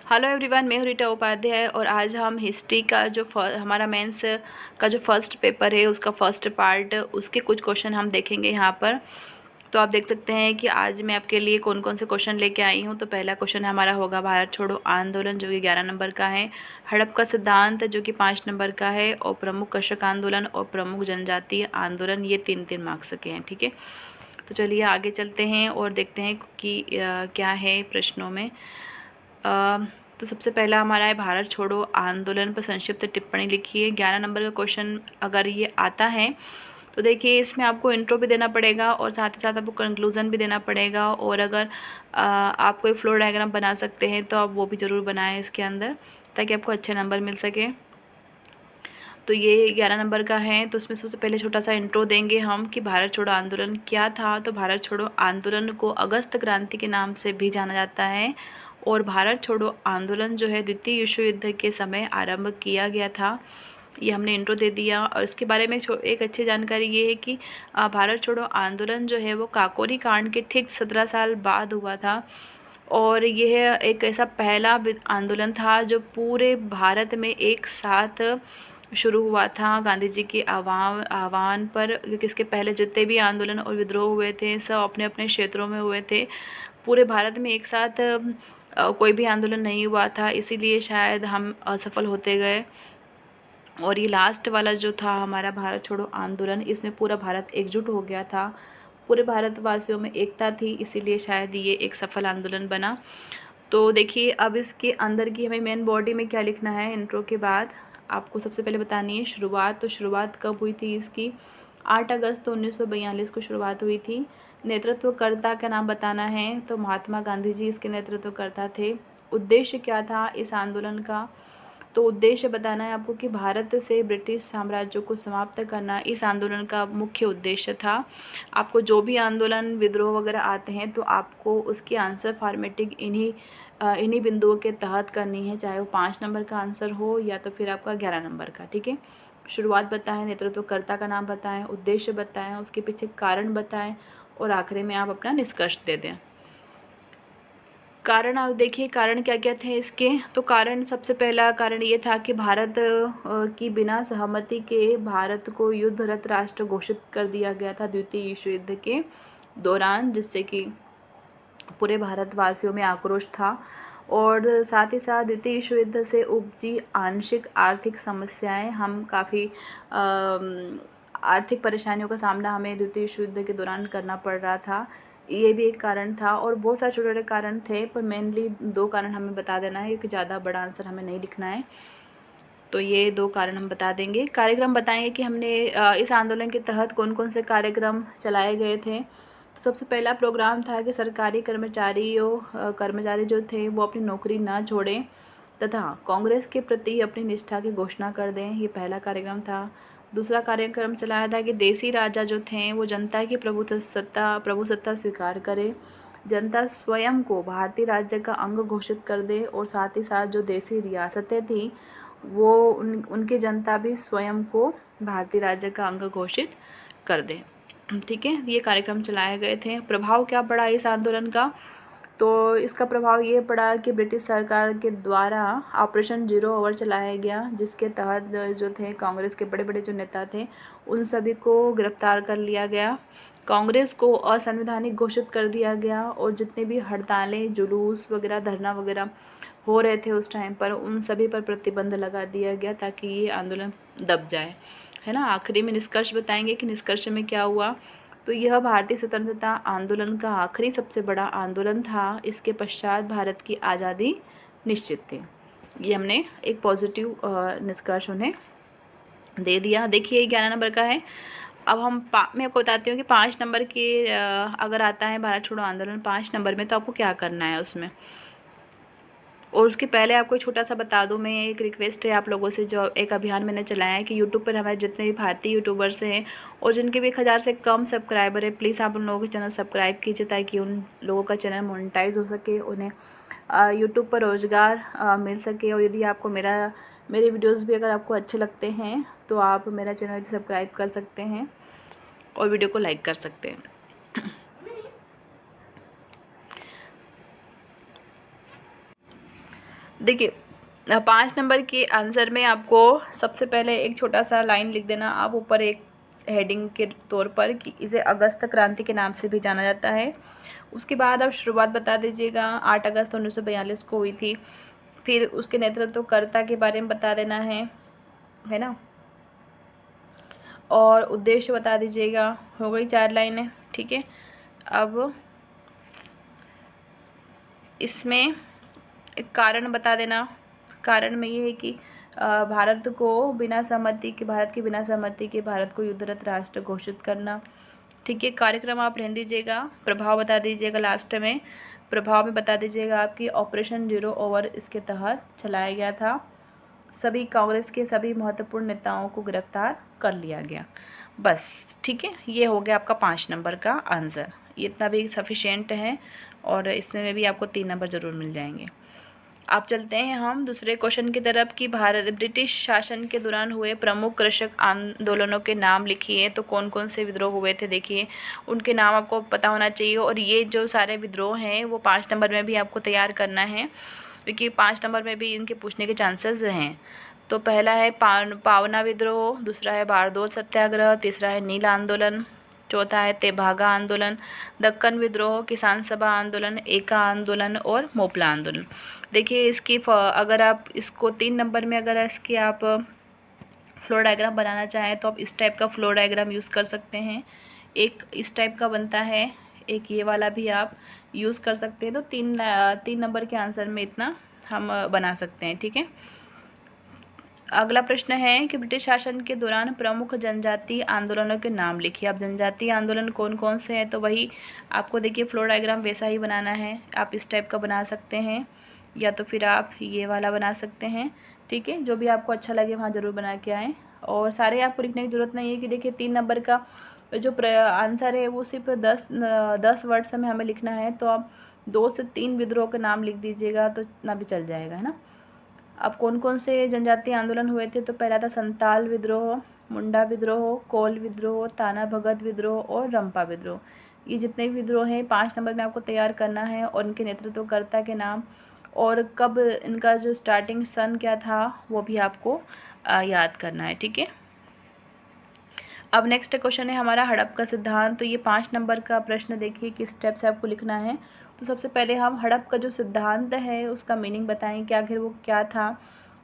Hello everyone, मैं हूँ रीटा उपाध्याय और आज हम हिस्ट्री का जो हमारा मेंस का जो फर्स्ट पेपर है उसका फर्स्ट पार्ट उसके कुछ क्वेश्चन हम देखेंगे यहाँ पर। तो आप देख सकते हैं कि आज मैं आपके लिए कौन कौन से क्वेश्चन लेके आई हूँ। तो पहला क्वेश्चन हमारा होगा भारत छोड़ो आंदोलन, जो कि 11 नंबर का है। हड़प का सिद्धांत, जो कि 5 नंबर का है। और प्रमुख कृषक आंदोलन और प्रमुख जनजातीय आंदोलन, ये 3-3 मार्क्स के हैं। ठीक है, तो चलिए आगे चलते हैं और देखते हैं कि क्या है प्रश्नों में। तो सबसे पहला हमारा है भारत छोड़ो आंदोलन पर संक्षिप्त टिप्पणी लिखिए। 11 नंबर का क्वेश्चन अगर ये आता है तो देखिए इसमें आपको इंट्रो भी देना पड़ेगा और साथ ही साथ आपको कंक्लूज़न भी देना पड़ेगा। और अगर आप कोई फ्लो डायग्राम बना सकते हैं तो आप वो भी ज़रूर बनाएं इसके अंदर, ताकि आपको अच्छे नंबर मिल सके। तो ये 11 नंबर का है। तो उसमें सबसे पहले छोटा सा इंट्रो देंगे हम कि भारत छोड़ो आंदोलन क्या था। तो भारत छोड़ो आंदोलन को अगस्त क्रांति के नाम से भी जाना जाता है। और भारत छोड़ो आंदोलन जो है द्वितीय विश्व युद्ध के समय आरंभ किया गया था। ये हमने इंट्रो दे दिया। और इसके बारे में एक अच्छी जानकारी ये है कि भारत छोड़ो आंदोलन जो है वो काकोरी कांड के ठीक 17 साल बाद हुआ था। और यह एक ऐसा पहला आंदोलन था जो पूरे भारत में एक साथ शुरू हुआ था गांधी जी के आह्वान पर, क्योंकि इसके पहले जितने भी आंदोलन और विद्रोह हुए थे सब अपने अपने क्षेत्रों में हुए थे। पूरे भारत में एक साथ कोई भी आंदोलन नहीं हुआ था, इसीलिए शायद हम असफल होते गए। और ये लास्ट वाला जो था हमारा भारत छोड़ो आंदोलन, इसमें पूरा भारत एकजुट हो गया था, पूरे भारतवासियों में एकता थी, इसीलिए शायद ये एक सफल आंदोलन बना। तो देखिए अब इसके अंदर की हमें मेन बॉडी में क्या लिखना है। इंट्रो के बाद आपको सबसे पहले बतानी है शुरुआत। तो शुरुआत कब हुई थी इसकी? 8 अगस्त 1942 को शुरुआत हुई थी। नेतृत्वकर्ता का नाम बताना है, तो महात्मा गांधी जी इसके नेतृत्वकर्ता थे। उद्देश्य क्या था इस आंदोलन का? तो उद्देश्य बताना है आपको कि भारत से ब्रिटिश साम्राज्य को समाप्त करना इस आंदोलन का मुख्य उद्देश्य था। आपको जो भी आंदोलन विद्रोह वगैरह आते हैं तो आपको उसकी आंसर फॉर्मेटिंग इन्हीं बिंदुओं के तहत करनी है, चाहे वो 5 नंबर का आंसर हो या तो फिर आपका 11 नंबर का। ठीक है, शुरुआत बताएं, नेतृत्वकर्ता का नाम बताएं, उद्देश्य बताएं, उसके पीछे कारण बताएं और आखिरी में आप अपना निष्कर्ष दे दें। कारण आप देखिए कारण क्या क्या थे इसके। तो कारण, सबसे पहला कारण ये था कि भारत की बिना सहमति के भारत को युद्धरत राष्ट्र घोषित कर दिया गया था द्वितीय विश्व युद्ध के दौरान, जिससे कि पूरे भारतवासियों में आक्रोश था। और साथ ही साथ द्वितीय विश्व युद्ध से उपजी आंशिक आर्थिक समस्याएं, हम काफ़ी आर्थिक परेशानियों का सामना हमें द्वितीय विश्व युद्ध के दौरान करना पड़ रहा था, ये भी एक कारण था। और बहुत सारे छोटे छोटे कारण थे, पर मेनली 2 कारण हमें बता देना है, क्योंकि ज़्यादा बड़ा आंसर हमें नहीं लिखना है। तो ये 2 कारण हम बता देंगे। कार्यक्रम बताएंगे कि हमने इस आंदोलन के तहत कौन कौन से कार्यक्रम चलाए गए थे। सबसे पहला प्रोग्राम था कि सरकारी कर्मचारी जो थे वो अपनी नौकरी ना छोड़ें तथा कांग्रेस के प्रति अपनी निष्ठा की घोषणा कर दें, ये पहला कार्यक्रम था। दूसरा कार्यक्रम चलाया था कि देसी राजा जो थे वो जनता की प्रभुसत्ता स्वीकार करें, जनता स्वयं को भारतीय राज्य का अंग घोषित कर दे और साथ ही साथ जो देसी रियासतें थी वो उनकी जनता भी स्वयं को भारतीय राज्य का अंग घोषित कर दे। ठीक है, ये कार्यक्रम चलाए गए थे। प्रभाव क्या पड़ा इस आंदोलन का? तो इसका प्रभाव ये पड़ा कि ब्रिटिश सरकार के द्वारा ऑपरेशन जीरो आवर चलाया गया, जिसके तहत जो थे कांग्रेस के बड़े बड़े जो नेता थे उन सभी को गिरफ्तार कर लिया गया। कांग्रेस को असंवैधानिक घोषित कर दिया गया और जितने भी हड़तालें, जुलूस वगैरह, धरना वगैरह हो रहे थे उस टाइम पर, उन सभी पर प्रतिबंध लगा दिया गया ताकि ये आंदोलन दब जाए, है ना। आखिरी में निष्कर्ष बताएंगे कि निष्कर्ष में क्या हुआ। तो यह भारतीय स्वतंत्रता आंदोलन का आखिरी सबसे बड़ा आंदोलन था। इसके पश्चात भारत की आज़ादी निश्चित थी। ये हमने एक पॉजिटिव निष्कर्ष उन्हें दे दिया। देखिए 11 नंबर का है। अब मैं आपको बताती हूँ कि 5 नंबर के अगर आता है भारत छोड़ो आंदोलन 5 नंबर में, तो आपको क्या करना है उसमें। और उसके पहले आपको एक छोटा सा बता दूं, मैं एक रिक्वेस्ट है आप लोगों से, जो एक अभियान मैंने चलाया है कि यूट्यूब पर हमारे जितने भी भारतीय यूट्यूबर्स हैं और जिनके भी 1000 से कम सब्सक्राइबर है, प्लीज़ आप उन लोगों के चैनल सब्सक्राइब कीजिए ताकि उन लोगों का चैनल मोनेटाइज हो सके, उन्हें यूट्यूब पर रोज़गार मिल सके। और यदि आपको मेरे वीडियोज़ भी अगर आपको अच्छे लगते हैं तो आप मेरा चैनल भी सब्सक्राइब कर सकते हैं और वीडियो को लाइक कर सकते हैं। देखिए 5 नंबर के आंसर में आपको सबसे पहले एक छोटा सा लाइन लिख देना आप ऊपर एक हेडिंग के तौर पर कि इसे अगस्त क्रांति के नाम से भी जाना जाता है। उसके बाद आप शुरुआत बता दीजिएगा 8 अगस्त 1942 को हुई थी। फिर उसके नेतृत्वकर्ता के बारे में बता देना है ना, और उद्देश्य बता दीजिएगा। हो गई 4 लाइनें, ठीक है। अब इसमें एक कारण बता देना। कारण में ये है कि भारत की बिना सहमति के भारत को युद्धरत राष्ट्र घोषित करना, ठीक है। कार्यक्रम आप रहने दीजिएगा। प्रभाव बता दीजिएगा लास्ट में। प्रभाव में बता दीजिएगा आपकी ऑपरेशन जीरो ओवर इसके तहत चलाया गया था। सभी कांग्रेस के सभी महत्वपूर्ण नेताओं को गिरफ्तार कर लिया गया। बस, ठीक है। ये हो गया आपका 5 नंबर का आंसर। इतना भी सफिशिएंट है और इसमें भी आपको 3 नंबर ज़रूर मिल जाएंगे। आप चलते हैं हम दूसरे क्वेश्चन की तरफ कि भारत ब्रिटिश शासन के दौरान हुए प्रमुख कृषक आंदोलनों के नाम लिखिए। तो कौन कौन से विद्रोह हुए थे, देखिए उनके नाम आपको पता होना चाहिए। और ये जो सारे विद्रोह हैं वो 5 नंबर में भी आपको तैयार करना है, क्योंकि 5 नंबर में भी इनके पूछने के चांसेस हैं। तो पहला है पावना विद्रोह, दूसरा है बारदोल सत्याग्रह, तीसरा है नील आंदोलन, चौथा है तेभागा आंदोलन, दक्कन विद्रोह, किसान सभा आंदोलन, एका आंदोलन और मोपला आंदोलन। देखिए इसकी अगर आप इसको 3 नंबर में अगर इसकी आप फ्लो डायग्राम बनाना चाहें तो आप इस टाइप का फ्लो डायग्राम यूज़ कर सकते हैं। एक इस टाइप का बनता है, एक ये वाला भी आप यूज़ कर सकते हैं। तो 3 नंबर के आंसर में इतना हम बना सकते हैं, ठीक है। अगला प्रश्न है कि ब्रिटिश शासन के दौरान प्रमुख जनजातीय आंदोलनों के नाम लिखिए। आप जनजातीय आंदोलन कौन कौन से हैं, तो वही आपको देखिए फ्लो डायग्राम वैसा ही बनाना है। आप इस टाइप का बना सकते हैं या तो फिर आप ये वाला बना सकते हैं, ठीक है। जो भी आपको अच्छा लगे वहाँ ज़रूर बना के आएँ। और सारे आपको लिखने की ज़रूरत नहीं है कि देखिए 3 नंबर का जो आंसर है वो सिर्फ 10 वर्ड्स में हमें लिखना है। तो आप 2 से 3 विद्रोह के नाम लिख दीजिएगा तो इतना भी चल जाएगा, है ना। अब कौन कौन से जनजातीय आंदोलन हुए थे, तो पहला था संताल विद्रोह, मुंडा विद्रोह, कोल विद्रोह, ताना भगत विद्रोह और रंपा विद्रोह। ये जितने भी विद्रोह हैं 5 नंबर में आपको तैयार करना है और इनके नेतृत्वकर्ता के नाम और कब इनका जो स्टार्टिंग सन क्या था वो भी आपको याद करना है, ठीक है। अब नेक्स्ट क्वेश्चन है हमारा हड़प का सिद्धांत। तो ये 5 नंबर का प्रश्न देखिए किस स्टेप से आपको लिखना है। तो सबसे पहले हम हड़प का जो सिद्धांत है उसका मीनिंग बताएं कि आखिर वो क्या था।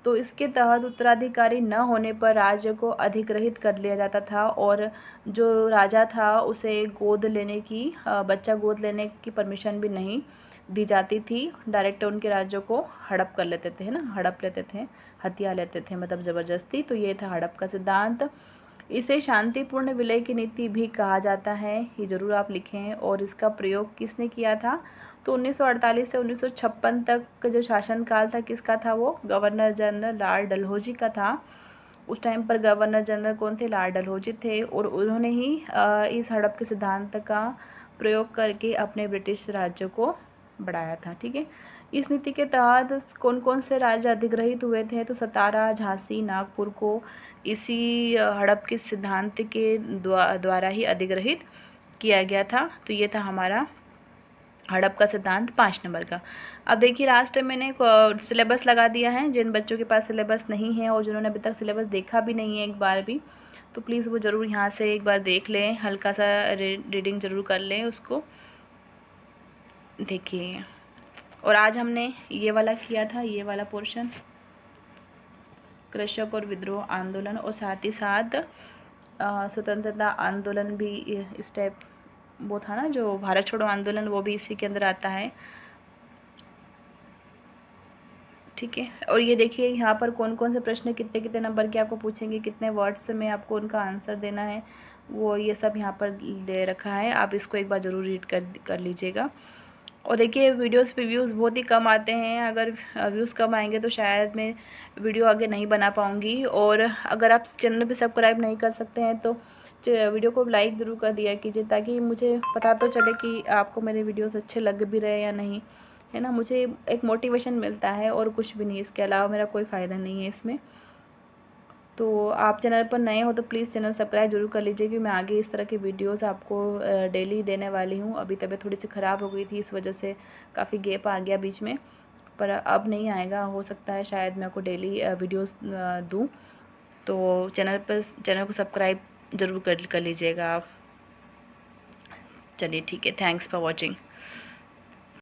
तो इसके तहत उत्तराधिकारी न होने पर राज्य को अधिग्रहित कर लिया जाता था और जो राजा था उसे बच्चा गोद लेने की परमिशन भी नहीं दी जाती थी। डायरेक्ट उनके राज्यों को हड़प कर लेते थे, है ना, हड़प लेते थे, हत्या लेते थे, मतलब ज़बरदस्ती। तो ये था हड़प का सिद्धांत। इसे शांतिपूर्ण विलय की नीति भी कहा जाता है, ये ज़रूर आप लिखें। और इसका प्रयोग किसने किया था, तो 1948 से 1956 तक का जो शासनकाल था किसका था, वो गवर्नर जनरल लॉर्ड डलहौजी का था। उस टाइम पर गवर्नर जनरल कौन थे, लॉर्ड डलहौजी थे। और उन्होंने ही इस हड़प के सिद्धांत का प्रयोग करके अपने ब्रिटिश राज्य को बढ़ाया था, ठीक है। इस नीति के तहत कौन कौन से राज्य अधिग्रहित हुए थे, तो सतारा, झांसी, नागपुर को इसी हड़प के सिद्धांत के द्वारा ही अधिग्रहित किया गया था। तो ये था हमारा हड़प का सिद्धांत 5 नंबर का। अब देखिए लास्ट में मैंने सिलेबस लगा दिया है। जिन बच्चों के पास सिलेबस नहीं है और जिन्होंने अभी तक सिलेबस देखा भी नहीं है एक बार भी, तो प्लीज़ वो ज़रूर यहाँ से एक बार देख लें, हल्का सा रीडिंग ज़रूर कर लें उसको, देखिए। और आज हमने ये वाला किया था, ये वाला पोर्शन कृषक और विद्रोह आंदोलन, और साथ ही साथ स्वतंत्रता आंदोलन भी इस टाइप वो था ना, जो भारत छोड़ो आंदोलन, वो भी इसी के अंदर आता है, ठीक है। और ये देखिए यहाँ पर कौन कौन से प्रश्न कितने कितने नंबर के आपको पूछेंगे, कितने वर्ड्स में आपको उनका आंसर देना है, वो ये सब यहाँ पर दे रखा है। आप इसको एक बार ज़रूर रीड कर लीजिएगा। और देखिए वीडियोस पे व्यूज़ बहुत ही कम आते हैं। अगर व्यूज़ कम आएंगे तो शायद मैं वीडियो आगे नहीं बना पाऊँगी। और अगर आप चैनल पे सब्सक्राइब नहीं कर सकते हैं तो वीडियो को लाइक ज़रूर कर दिया कीजिए, ताकि मुझे पता तो चले कि आपको मेरे वीडियोस अच्छे लग भी रहे या नहीं, है ना। मुझे एक मोटिवेशन मिलता है और कुछ भी नहीं, इसके अलावा मेरा कोई फ़ायदा नहीं है इसमें। तो आप चैनल पर नए हो तो प्लीज़ चैनल सब्सक्राइब जरूर कर लीजिए, कि मैं आगे इस तरह के वीडियोस आपको डेली देने वाली हूँ। अभी तबीयत थोड़ी सी ख़राब हो गई थी, इस वजह से काफ़ी गैप आ गया बीच में। पर अब नहीं आएगा, हो सकता है शायद मैं आपको डेली वीडियोस दूँ। तो चैनल को सब्सक्राइब ज़रूर कर लीजिएगा आप। चलिए ठीक है, थैंक्स फॉर वॉचिंग।